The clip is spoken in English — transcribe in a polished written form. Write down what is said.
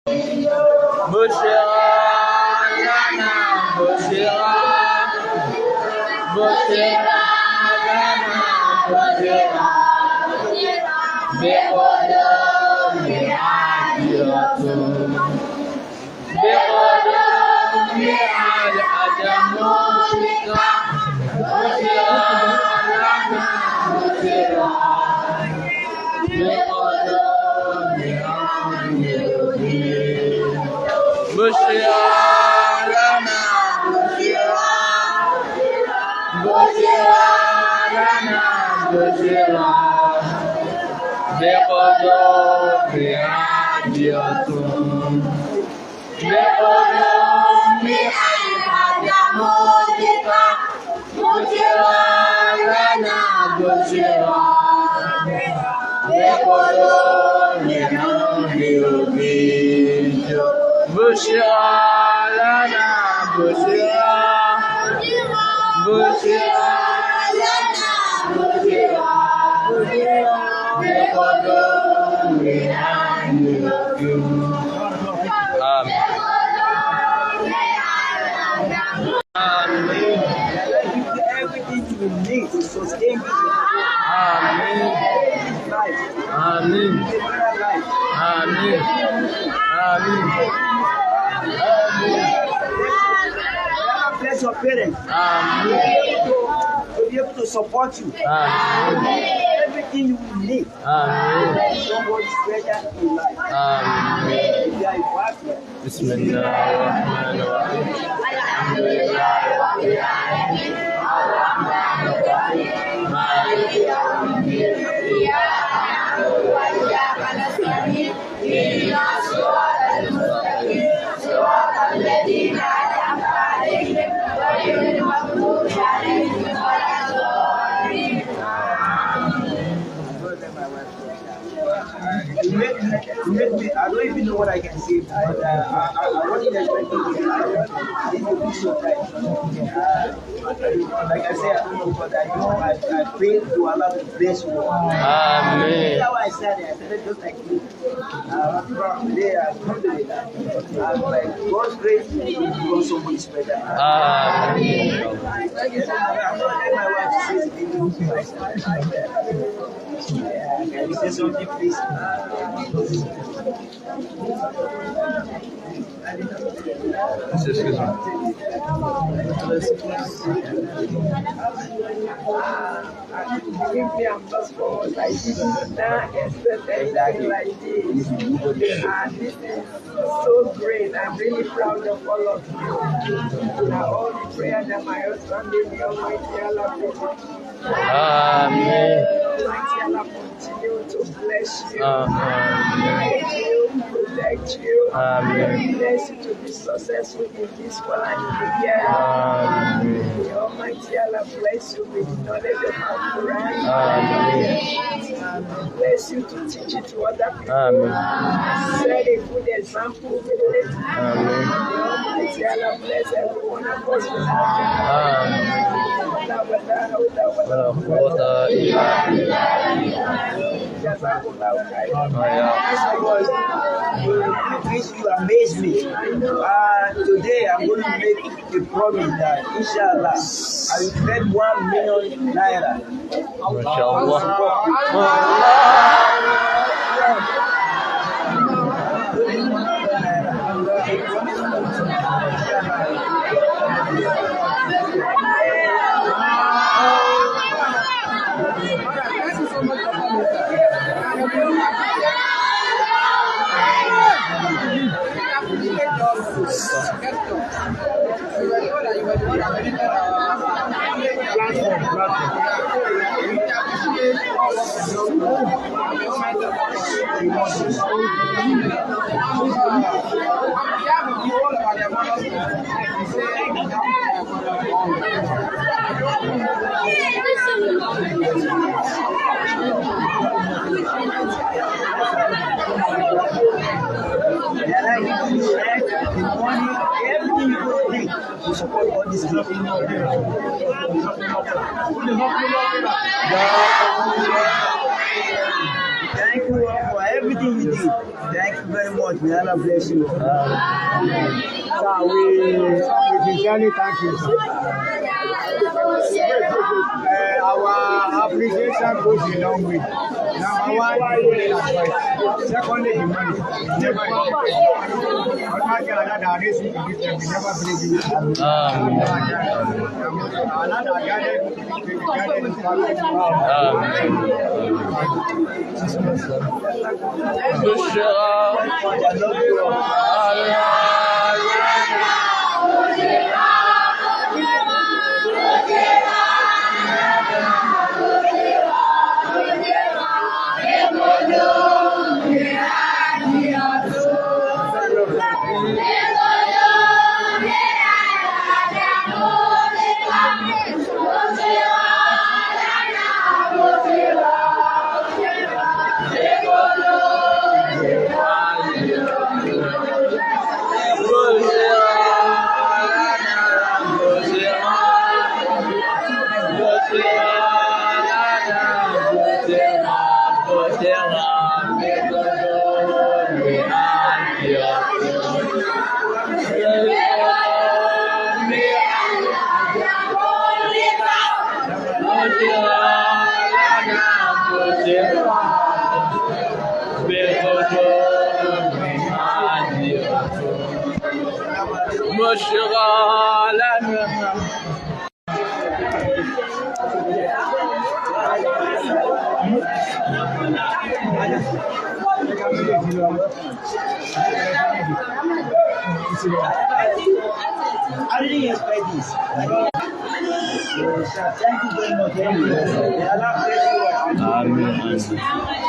Bushira lana bushira bushira lana bushira beqadam bi'adiyatun beqadam bi'adiyatun bushira lana bushira Bushira lana bushira lana bushira beqadam bi'adiyatun beqadam bi'adiyatun bushira lana bushira beqadam bi'adiyatun Bushira lana bushira bushira lana bushira beqadam bi'adiyatun Amen. Everything you need to sustain you. Amen. Amen. Amen. Amen. Bless your parents. Amen. To be able to support you. Amen. Everything you will need. Amen. Somebody's treasure in life. Amen. If you are a partner, Bismillahirrahmanirrahim. Alhamdulillahi rabbil alamin. Ar-Rahmanir-Rahim. Maliki yawmiddin. Iyyaka na'budu wa iyyaka nasta'in. Ihdinas siratal mustaqim. Siratal ladzina an'amta 'alaihim ghayril maghdubi 'alaihim waladdallin. you make me, I don't even know what I can say, but I wasn't expecting it. It will be so right. Like I said, I don't know, but I know I pray to Allah to bless you. Amen. That's why I started just like you. From there, alhamdulillah. I'm like, God's grace will become somebody special. Amen. I'm not letting my wife say anything. Can you say something, please? Excuse me. I'm just forward like this. Now expect anything like this. And this is so great. I'm really proud of all of you. And all the prayer that my husband gave me, Almighty Allah, Amen. Almighty Allah continue to bless you, Amen. guide you, protect you, Amen. bless you to be successful in this one and in the year. Amen. The Almighty Allah bless you with knowledge of our Quran. Amen. Bless you to teach it to other people. Amen. Set a good example with it. Amen. The Almighty Allah bless everyone of us. ولا قوة إلا بالله. You amaze me. Today I'm going to make a promise that inshallah I will spend 1 million naira. MashaAllah. Support all these people. Thank you all for everything you did. Thank you very much. much. May Allah bless you. Sir, we sincerely thank you. Our appreciation goes a long way. Number one, secondly, the money. Never believe you. Another guided I didn't expect this. Thank you very much. May Allah bless you. Amen.